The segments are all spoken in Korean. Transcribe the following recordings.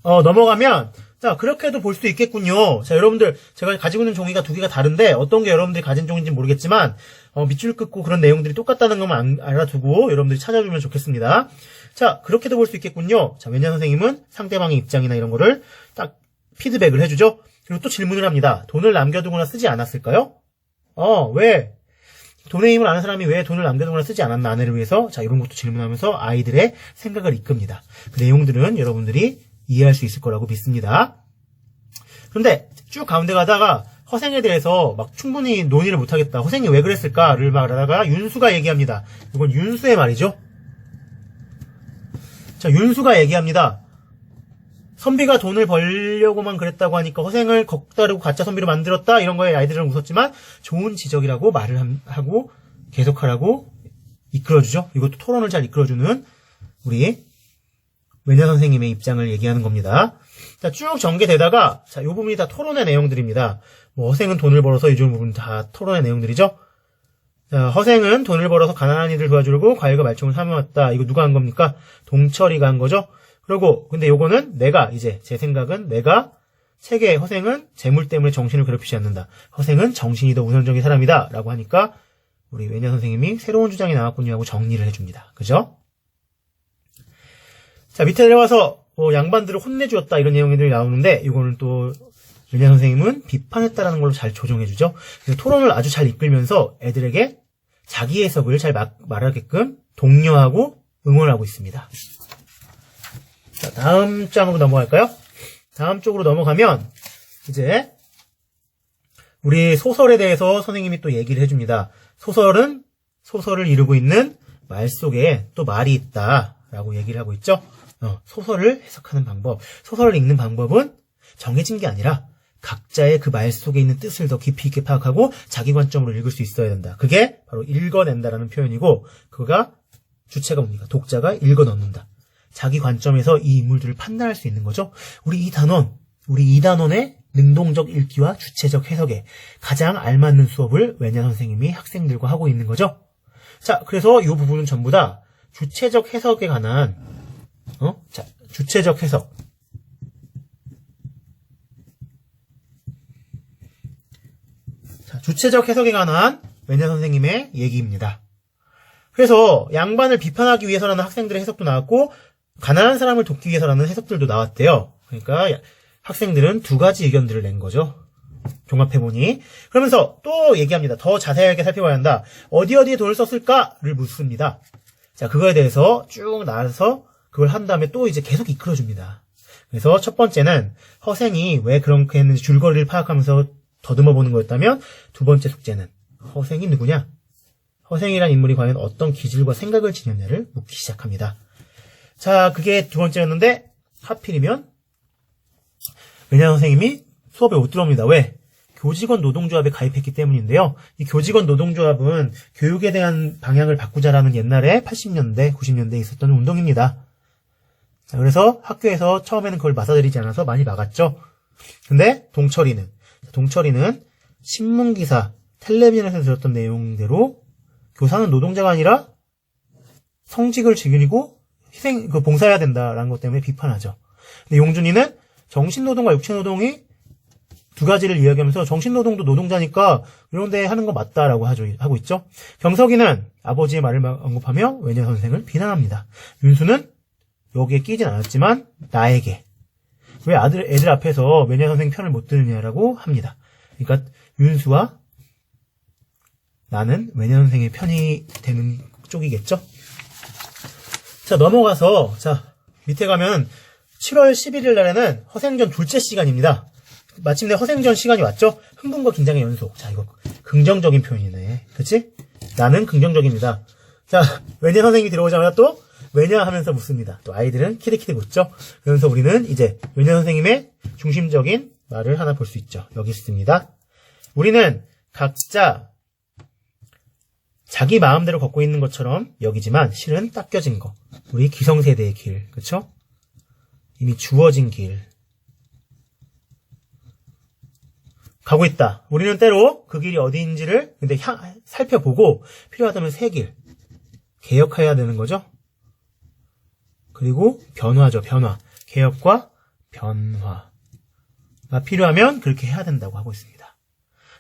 넘어가면, 자, 그렇게도 볼 수도 있겠군요. 자, 여러분들, 제가 가지고 있는 종이가 두 개가 다른데, 어떤 게 여러분들이 가진 종인지 모르겠지만, 밑줄 긋고 그런 내용들이 똑같다는 것만 알아두고, 여러분들이 찾아주면 좋겠습니다. 자, 그렇게도 볼 수 있겠군요. 자, 왜냐 선생님은 상대방의 입장이나 이런 거를 딱 피드백을 해주죠. 그리고 또 질문을 합니다. 돈을 남겨두거나 쓰지 않았을까요? 왜? 돈의 힘을 아는 사람이 왜 돈을 남겨두거나 쓰지 않았나, 아내를 위해서? 자, 이런 것도 질문하면서 아이들의 생각을 이끕니다. 그 내용들은 여러분들이 이해할 수 있을 거라고 믿습니다. 그런데 쭉 가운데 가다가 허생에 대해서 막 충분히 논의를 못하겠다. 허생이 왜 그랬을까를 말하다가 윤수가 얘기합니다. 이건 윤수의 말이죠. 자, 윤수가 얘기합니다. 선비가 돈을 벌려고만 그랬다고 하니까 허생을 겁다르고 가짜 선비로 만들었다. 이런 거에 아이들은 웃었지만 좋은 지적이라고 말을 하고 계속하라고 이끌어주죠. 이것도 토론을 잘 이끌어주는 우리 외냐 선생님의 입장을 얘기하는 겁니다. 자, 쭉 전개되다가, 자, 이 부분이 다 토론의 내용들입니다. 허생은 돈을 벌어서 이 부분 다 토론의 내용들이죠. 자, 허생은 돈을 벌어서 가난한 이들 도와주려고 과일과 말총을 사모았다. 이거 누가 한 겁니까? 동철이가 한 거죠. 그리고, 근데 요거는 제 생각은 책에 허생은 재물 때문에 정신을 괴롭히지 않는다. 허생은 정신이 더 우선적인 사람이다. 라고 하니까, 우리 외냐 선생님이 새로운 주장이 나왔군요 하고 정리를 해줍니다. 그죠? 자, 밑에 내려와서 양반들을 혼내주었다 이런 내용들이 나오는데 이거는 또 외냐 선생님은 비판했다라는 걸로 잘 조정해주죠. 토론을 아주 잘 이끌면서 애들에게 자기 해석을 잘 말하게끔 독려하고 응원하고 있습니다. 자, 다음 장으로 넘어갈까요? 다음 쪽으로 넘어가면 이제 우리 소설에 대해서 선생님이 또 얘기를 해줍니다. 소설을 이루고 있는 말 속에 또 말이 있다라고 얘기를 하고 있죠. 소설을 해석하는 방법, 소설을 읽는 방법은 정해진 게 아니라 각자의 그 말 속에 있는 뜻을 더 깊이 있게 파악하고 자기 관점으로 읽을 수 있어야 된다. 그게 바로 읽어낸다라는 표현이고, 그가 주체가 뭡니까? 독자가 읽어넣는다. 자기 관점에서 이 인물들을 판단할 수 있는 거죠. 우리 이단원의 능동적 읽기와 주체적 해석에 가장 알맞는 수업을 외냐 선생님이 학생들과 하고 있는 거죠. 자, 그래서 이 부분은 전부 다 주체적 해석에 관한 주체적 해석. 자, 주체적 해석에 관한 외냐 선생님의 얘기입니다. 그래서 양반을 비판하기 위해서라는 학생들의 해석도 나왔고, 가난한 사람을 돕기 위해서라는 해석들도 나왔대요. 그러니까 학생들은 두 가지 의견들을 낸 거죠. 종합해보니. 그러면서 또 얘기합니다. 더 자세하게 살펴봐야 한다. 어디에 돈을 썼을까를 묻습니다. 자, 그거에 대해서 쭉 나와서 그걸 한 다음에 또 이제 계속 이끌어줍니다. 그래서 첫 번째는 허생이 왜 그렇게 했는지 줄거리를 파악하면서 더듬어 보는 거였다면, 두 번째 숙제는 허생이 누구냐? 허생이란 인물이 과연 어떤 기질과 생각을 지녔냐를 묻기 시작합니다. 자, 그게 두 번째였는데 하필이면 외냐 선생님이 수업에 못 들어옵니다. 왜? 교직원 노동조합에 가입했기 때문인데요. 이 교직원 노동조합은 교육에 대한 방향을 바꾸자라는 옛날에 80년대, 90년대에 있었던 운동입니다. 자, 그래서 학교에서 처음에는 그걸 맞아들이지 않아서 많이 막았죠. 근데 동철이는 신문기사, 텔레비전에서 들었던 내용대로 교사는 노동자가 아니라 성직을 지키고 봉사해야 된다라는 것 때문에 비판하죠. 근데 용준이는 정신노동과 육체노동이 두 가지를 이야기하면서 정신노동도 노동자니까 이런 데 하는 거 맞다라고 하고 있죠. 경석이는 아버지의 말을 언급하며 외냐 선생을 비난합니다. 윤수는 여기에 끼진 않았지만 나에게 왜 애들 앞에서 외냐 선생 편을 못 드느냐라고 합니다. 그러니까 윤수와 나는 외냐 선생의 편이 되는 쪽이겠죠. 자, 넘어가서 밑에 가면 7월 11일 날에는 허생전 둘째 시간입니다. 마침내 허생전 시간이 왔죠. 흥분과 긴장의 연속. 자, 이거 긍정적인 표현이네. 그치? 나는 긍정적입니다. 자, 외냐 선생님이 들어오자마자 또 왜냐 하면서 묻습니다. 또 아이들은 키득키득 웃죠. 그러면서 우리는 이제 외냐 선생님의 중심적인 말을 하나 볼 수 있죠. 여기 있습니다. 우리는 각자 자기 마음대로 걷고 있는 것처럼 여기지만 실은 닦여진 거. 우리 기성세대의 길. 그쵸? 이미 주어진 길. 가고 있다. 우리는 때로 그 길이 어디인지를 근데 살펴보고 필요하다면 새 길. 개혁해야 되는 거죠. 그리고 변화죠. 변화. 개혁과 변화가 필요하면 그렇게 해야 된다고 하고 있습니다.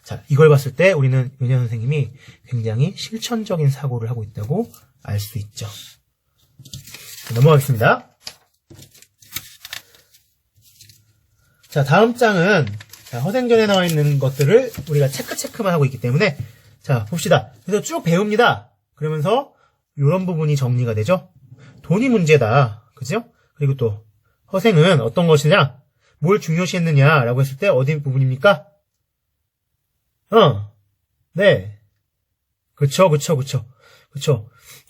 자, 이걸 봤을 때 우리는 은혜 선생님이 굉장히 실천적인 사고를 하고 있다고 알 수 있죠. 자, 넘어가겠습니다. 자, 다음 장은 허생전에 나와 있는 것들을 우리가 체크만 하고 있기 때문에 자, 봅시다. 그래서 쭉 배웁니다. 그러면서 이런 부분이 정리가 되죠. 돈이 문제다. 그죠? 그리고 또 허생은 어떤 것이냐? 뭘 중요시했느냐라고 했을 때 어디 부분입니까? 네. 그쵸.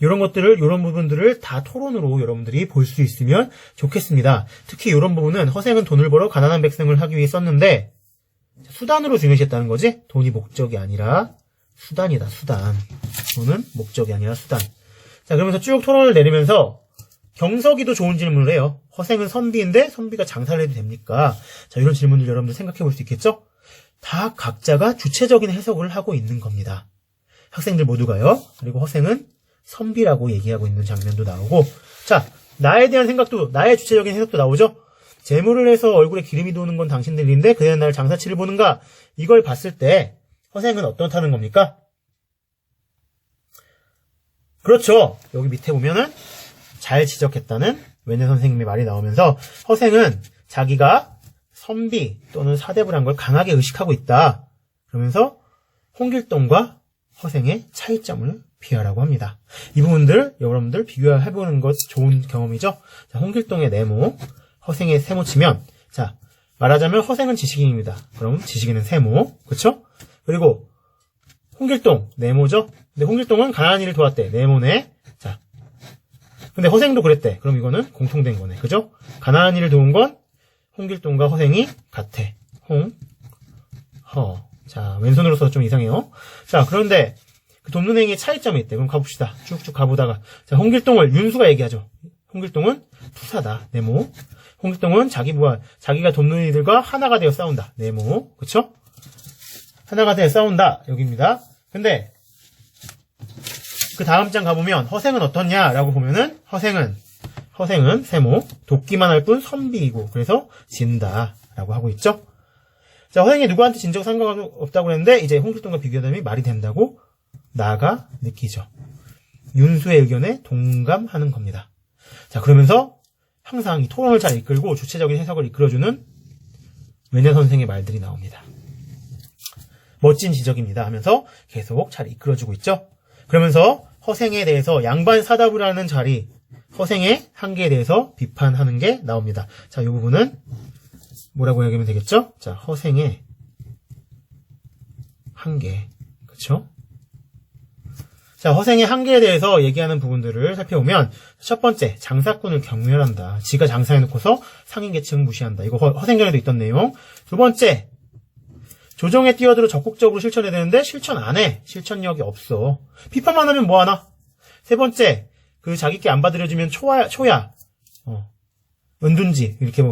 이런 것들을, 이런 부분들을 다 토론으로 여러분들이 볼 수 있으면 좋겠습니다. 특히 이런 부분은 허생은 돈을 벌어 가난한 백성을 하기 위해 썼는데, 수단으로 중요시했다는 거지? 돈이 목적이 아니라 수단이다, 수단. 돈은 목적이 아니라 수단. 자, 그러면서 쭉 토론을 내리면서 경석이도 좋은 질문을 해요. 허생은 선비인데 선비가 장사를 해도 됩니까? 자, 이런 질문을 여러분들 생각해 볼 수 있겠죠? 다 각자가 주체적인 해석을 하고 있는 겁니다. 학생들 모두가요. 그리고 허생은 선비라고 얘기하고 있는 장면도 나오고, 자, 나에 대한 생각도, 나의 주체적인 해석도 나오죠? 재물을 해서 얼굴에 기름이 도는 건 당신들인데 그대는 나를 장사치를 보는가? 이걸 봤을 때 허생은 어떻다는 겁니까? 그렇죠. 여기 밑에 보면은 잘 지적했다는 외년 선생님의 말이 나오면서 허생은 자기가 선비 또는 사대부란 걸 강하게 의식하고 있다. 그러면서 홍길동과 허생의 차이점을 비하라고 합니다. 이 부분들 여러분들 비교해보는 것 좋은 경험이죠. 자, 홍길동의 네모, 허생의 세모 치면, 자, 말하자면 허생은 지식인입니다. 그럼 지식인은 세모, 그쵸? 그리고 홍길동 네모죠. 근데 홍길동은 가난한 일을 도왔대. 네모네. 자, 근데 허생도 그랬대. 그럼 이거는 공통된 거네. 그죠? 가난한 일을 도운 건 홍길동과 허생이 같아. 허. 자, 왼손으로 써서 좀 이상해요. 자, 그런데 그 돕는행위의 차이점이 있대. 그럼 가봅시다. 쭉쭉 가보다가. 자, 홍길동을 윤수가 얘기하죠. 홍길동은 투사다. 네모. 홍길동은 자기가 돕는 이들과 하나가 되어 싸운다. 네모. 그쵸? 하나가 되어 싸운다. 여기입니다. 근데 그 다음 장 가보면 허생은 어떻냐라고 보면은 허생은 세모, 돕기만 할 뿐 선비이고 그래서 진다라고 하고 있죠. 자, 허생이 누구한테 진정 상관없다고 그랬는데 이제 홍길동과 비교하면 말이 된다고 나가 느끼죠. 윤수의 의견에 동감하는 겁니다. 자, 그러면서 항상 이 토론을 잘 이끌고 주체적인 해석을 이끌어주는 외년 선생의 말들이 나옵니다. 멋진 지적입니다 하면서 계속 잘 이끌어주고 있죠. 그러면서 허생에 대해서 양반 사답이라는 자리, 허생의 한계에 대해서 비판하는 게 나옵니다. 자, 이 부분은 뭐라고 얘기하면 되겠죠? 자, 허생의 한계, 그쵸? 자, 허생의 한계에 대해서 얘기하는 부분들을 살펴보면 첫 번째, 장사꾼을 경멸한다. 지가 장사해놓고서 상인계층 무시한다. 이거 허생전에도 있던 내용. 두 번째, 조정에 뛰어들어 적극적으로 실천해야 되는데 실천 안 해. 실천력이 없어. 비판만 하면 뭐하나? 세 번째, 그 자기께 안 받아들여지면 초야. 은둔지. 이렇게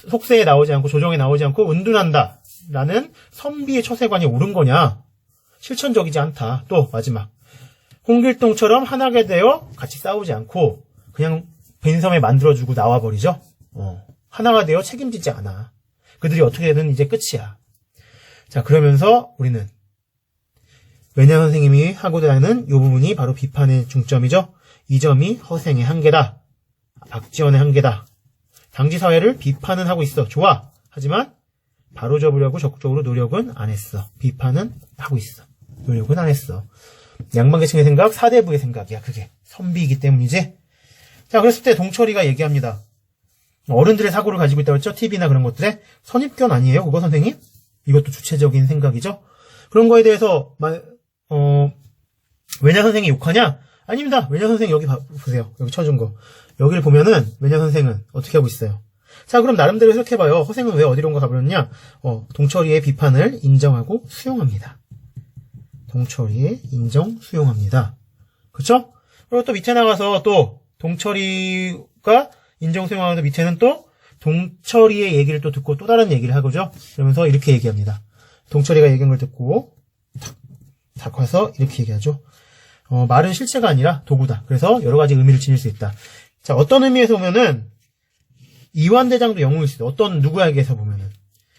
속세에 나오지 않고 조정에 나오지 않고 은둔한다. 라는 선비의 처세관이 옳은 거냐? 실천적이지 않다. 또 마지막. 홍길동처럼 하나가 되어 같이 싸우지 않고 그냥 벤섬에 만들어주고 나와버리죠. 하나가 되어 책임지지 않아. 그들이 어떻게 되든 이제 끝이야. 자, 그러면서 우리는 외년 선생님이 하고자 하는 이 부분이 바로 비판의 중점이죠. 이 점이 허생의 한계다. 박지원의 한계다. 당지사회를 비판은 하고 있어. 좋아. 하지만 바로잡으려고 적극적으로 노력은 안 했어. 비판은 하고 있어. 노력은 안 했어. 양반계층의 생각, 사대부의 생각이야. 그게 선비이기 때문이지. 자, 그랬을 때 동철이가 얘기합니다. 어른들의 사고를 가지고 있다고 했죠. TV나 그런 것들에. 선입견 아니에요? 그거 선생님? 이것도 주체적인 생각이죠. 그런 거에 대해서 외년 선생이 욕하냐? 아닙니다. 외년 선생 여기 보세요. 여기 쳐준 거. 여기를 보면은 외년 선생은 어떻게 하고 있어요? 자, 그럼 나름대로 해석해봐요. 허생은 왜 어디론가 가버렸냐? 동철이의 비판을 인정하고 수용합니다. 동철이의 인정, 수용합니다. 그쵸? 그리고 또 밑에 나가서 또 동철이가 인정, 수용하면서 밑에는 또 동철이의 얘기를 또 듣고 또 다른 얘기를 하고죠. 그러면서 이렇게 얘기합니다. 동철이가 얘기한 걸 듣고 탁 와서 이렇게 얘기하죠. 말은 실체가 아니라 도구다. 그래서 여러 가지 의미를 지닐 수 있다. 자, 어떤 의미에서 보면은 이완대장도 영웅일 수 있어. 어떤 누구에게서 보면은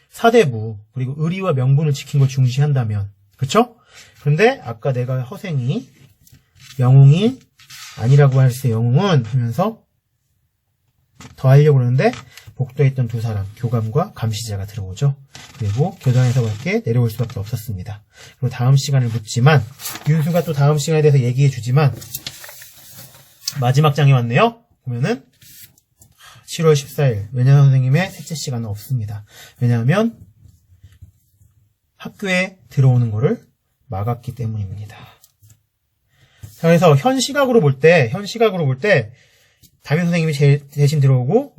사대부 그리고 의리와 명분을 지킨 걸 중시한다면, 그쵸? 그런데 아까 내가 허생이 영웅이 아니라고 할 때 영웅은 하면서 더 하려고 그러는데 복도에 있던 두 사람, 교감과 감시자가 들어오죠. 그리고 교단에서 밖에 내려올 수밖에 없었습니다. 그리고 다음 시간을 묻지만 윤수가 또 다음 시간에 대해서 얘기해 주지만 마지막 장에 왔네요. 보면은 7월 14일 외냐 선생님의 셋째 시간은 없습니다. 왜냐하면 학교에 들어오는 거를 막았기 때문입니다. 자, 그래서 현 시각으로 볼 때 담임 선생님이 대신 들어오고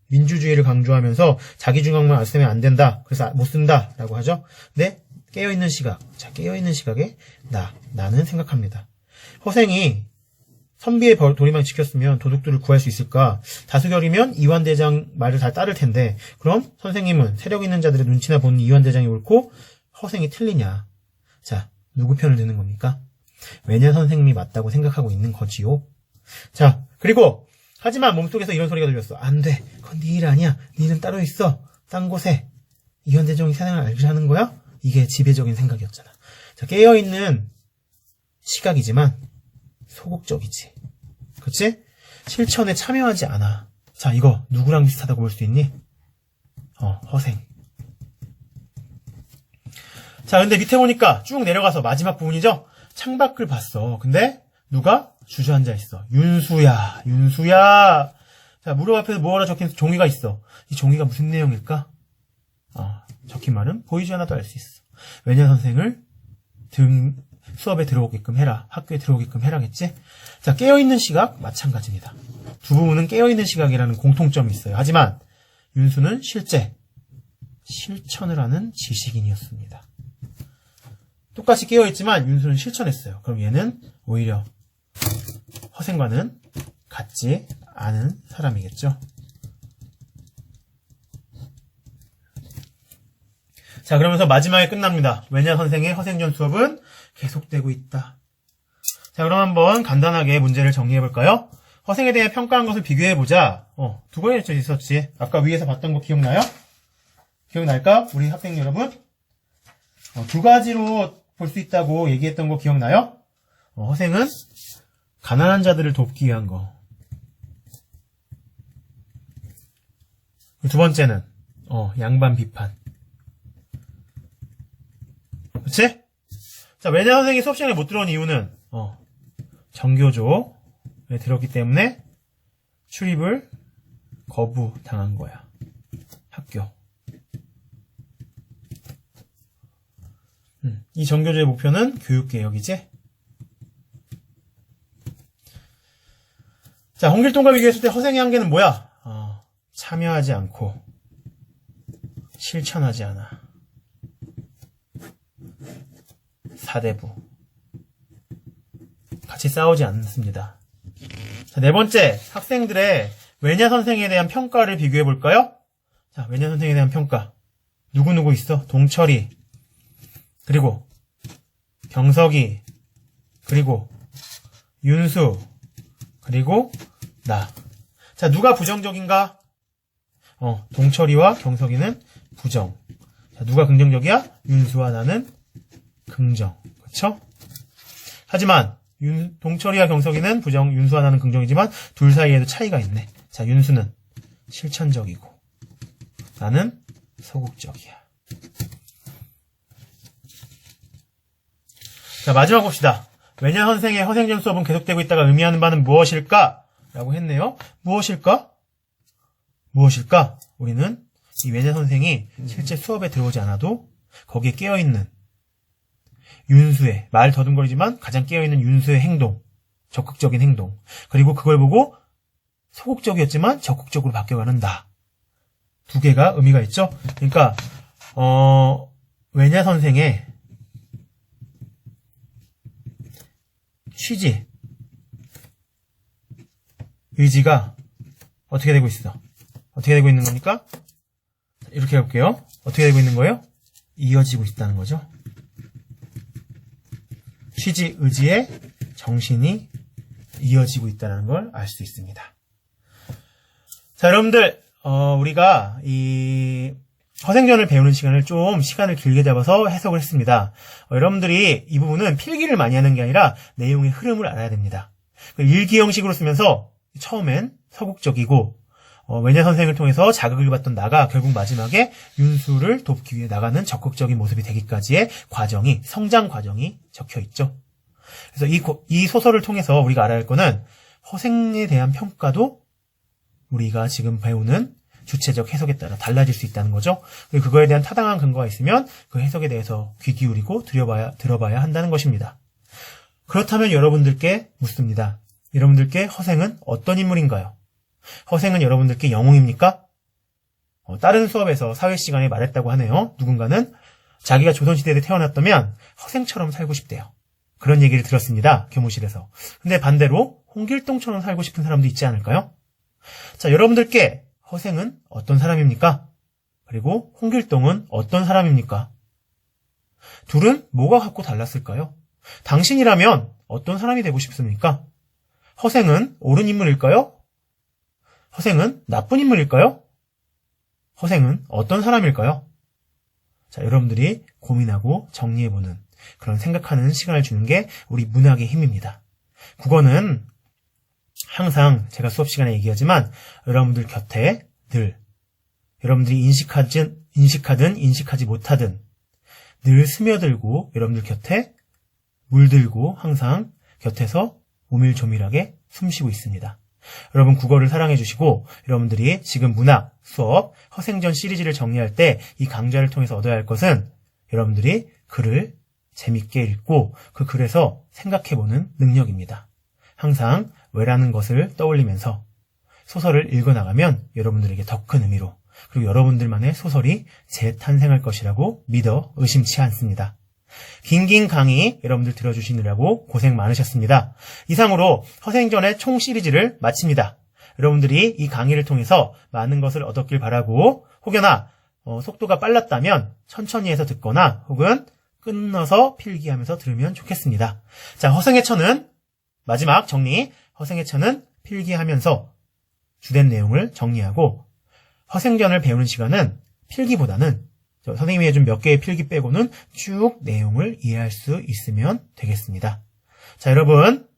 민주주의를 강조하면서 자기중앙만 쓰면 안 된다. 그래서 못 쓴다 라고 하죠. 근데 깨어있는 시각, 자, 깨어있는 시각에 나는 생각합니다. 허생이 선비의 도리만 지켰으면 도둑들을 구할 수 있을까? 다수결이면 이완대장 말을 다 따를 텐데, 그럼 선생님은 세력 있는 자들의 눈치나 보는 이완대장이 옳고 허생이 틀리냐? 자, 누구 편을 드는 겁니까? 외냐 선생님이 맞다고 생각하고 있는 거지요. 자, 그리고 하지만 몸속에서 이런 소리가 들렸어. 안 돼. 그건 네 일 아니야. 네는 따로 있어. 딴 곳에. 이완대장이 세상을 알기하는 거야? 이게 지배적인 생각이었잖아. 자, 깨어있는 시각이지만 소극적이지. 그치? 실천에 참여하지 않아. 자, 이거 누구랑 비슷하다고 볼 수 있니? 허생. 자, 근데 밑에 보니까 쭉 내려가서 마지막 부분이죠? 창밖을 봤어. 근데 누가? 주저앉아 있어. 윤수야. 자, 무릎 앞에서 뭐라 적힌 종이가 있어. 이 종이가 무슨 내용일까? 적힌 말은 보이지 않아도 알 수 있어. 외냐 선생을 수업에 들어오게끔 해라. 학교에 들어오게끔 해라겠지? 자, 깨어있는 시각 마찬가지입니다. 두 부분은 깨어있는 시각이라는 공통점이 있어요. 하지만 윤수는 실천을 하는 지식인이었습니다. 똑같이 깨어있지만 윤수는 실천했어요. 그럼 얘는 오히려 허생과는 같지 않은 사람이겠죠. 자, 그러면서 마지막에 끝납니다. 외냐 선생의 허생전 수업은 계속되고 있다. 자, 그럼 한번 간단하게 문제를 정리해볼까요? 허생에 대해 평가한 것을 비교해보자. 두 가지 있었지. 아까 위에서 봤던 거 기억나요? 기억날까? 우리 학생 여러분? 두 가지로 볼 수 있다고 얘기했던 거 기억나요? 허생은 가난한 자들을 돕기 위한 거. 두 번째는 양반 비판. 그치? 자, 외냐 선생이 수업 시간에 못 들어온 이유는 정교조에 들었기 때문에 출입을 거부당한 거야. 학교. 이 정교조의 목표는 교육개혁이지? 자, 홍길동과 비교했을 때 허생의 한계는 뭐야? 참여하지 않고 실천하지 않아. 사대부. 같이 싸우지 않습니다. 자, 네 번째, 학생들의 외냐 선생에 대한 평가를 비교해 볼까요? 자, 외냐 선생에 대한 평가. 누구누구 있어? 동철이, 그리고 경석이, 그리고 윤수, 그리고 나. 자, 누가 부정적인가? 동철이와 경석이는 부정. 자, 누가 긍정적이야? 윤수와 나는 긍정. 그쵸? 하지만 동철이와 경석이는 부정, 윤수와 나는 긍정이지만 둘 사이에도 차이가 있네. 자, 윤수는 실천적이고 나는 소극적이야. 자, 마지막 봅시다. 외냐 선생의 허생전 수업은 계속되고 있다가 의미하는 바는 무엇일까? 라고 했네요. 무엇일까? 우리는 이 외냐 선생이 실제 수업에 들어오지 않아도 거기에 깨어있는 윤수의, 말 더듬거리지만 가장 깨어있는 윤수의 행동, 적극적인 행동, 그리고 그걸 보고 소극적이었지만 적극적으로 바뀌어가는 나. 두 개가 의미가 있죠? 그러니까 외냐 선생의 취지, 의지가 어떻게 되고 있어? 어떻게 되고 있는 겁니까? 이렇게 해볼게요. 어떻게 되고 있는 거예요? 이어지고 있다는 거죠. 취지, 의지의 정신이 이어지고 있다는 걸 알 수 있습니다. 자, 여러분들, 우리가 이 허생전을 배우는 시간을 길게 잡아서 해석을 했습니다. 여러분들이 이 부분은 필기를 많이 하는 게 아니라 내용의 흐름을 알아야 됩니다. 일기 형식으로 쓰면서 처음엔 서국적이고 외냐 선생을 통해서 자극을 받던 나가 결국 마지막에 윤수를 돕기 위해 나가는 적극적인 모습이 되기까지의 과정이, 성장 과정이 적혀 있죠. 그래서 이 소설을 통해서 우리가 알아야 할 거는 허생에 대한 평가도 우리가 지금 배우는 주체적 해석에 따라 달라질 수 있다는 거죠. 그리고 그거에 대한 타당한 근거가 있으면 그 해석에 대해서 귀 기울이고 들어봐야 한다는 것입니다. 그렇다면 여러분들께 묻습니다. 여러분들께 허생은 어떤 인물인가요? 허생은 여러분들께 영웅입니까? 다른 수업에서 사회 시간에 말했다고 하네요. 누군가는 자기가 조선시대에 태어났다면 허생처럼 살고 싶대요. 그런 얘기를 들었습니다. 교무실에서. 근데 반대로 홍길동처럼 살고 싶은 사람도 있지 않을까요? 자, 여러분들께 허생은 어떤 사람입니까? 그리고 홍길동은 어떤 사람입니까? 둘은 뭐가 갖고 달랐을까요? 당신이라면 어떤 사람이 되고 싶습니까? 허생은 옳은 인물일까요? 허생은 나쁜 인물일까요? 허생은 어떤 사람일까요? 자, 여러분들이 고민하고 정리해보는 그런 생각하는 시간을 주는 게 우리 문학의 힘입니다. 국어는 항상 제가 수업 시간에 얘기하지만 여러분들 곁에 늘 여러분들이 인식하든 인식하지 못하든 늘 스며들고 여러분들 곁에 물들고 항상 곁에서 오밀조밀하게 숨쉬고 있습니다. 여러분 국어를 사랑해 주시고 여러분들이 지금 문학, 수업, 허생전 시리즈를 정리할 때 이 강좌를 통해서 얻어야 할 것은 여러분들이 글을 재밌게 읽고 그 글에서 생각해보는 능력입니다. 항상 왜라는 것을 떠올리면서 소설을 읽어나가면 여러분들에게 더 큰 의미로 그리고 여러분들만의 소설이 재탄생할 것이라고 믿어 의심치 않습니다. 긴 강의 여러분들 들어주시느라고 고생 많으셨습니다. 이상으로 허생전의 총 시리즈를 마칩니다. 여러분들이 이 강의를 통해서 많은 것을 얻었길 바라고 혹여나 속도가 빨랐다면 천천히 해서 듣거나 혹은 끊어서 필기하면서 들으면 좋겠습니다. 자, 허생의 천은 마지막 정리. 허생의 천은 필기하면서 주된 내용을 정리하고 허생전을 배우는 시간은 필기보다는 선생님이 해준 몇 개의 필기 빼고는 쭉 내용을 이해할 수 있으면 되겠습니다. 자, 여러분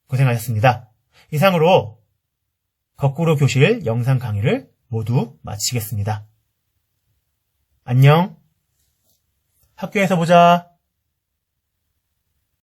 고생하셨습니다. 이상으로 거꾸로 교실 영상 강의를 모두 마치겠습니다. 안녕. 학교에서 보자.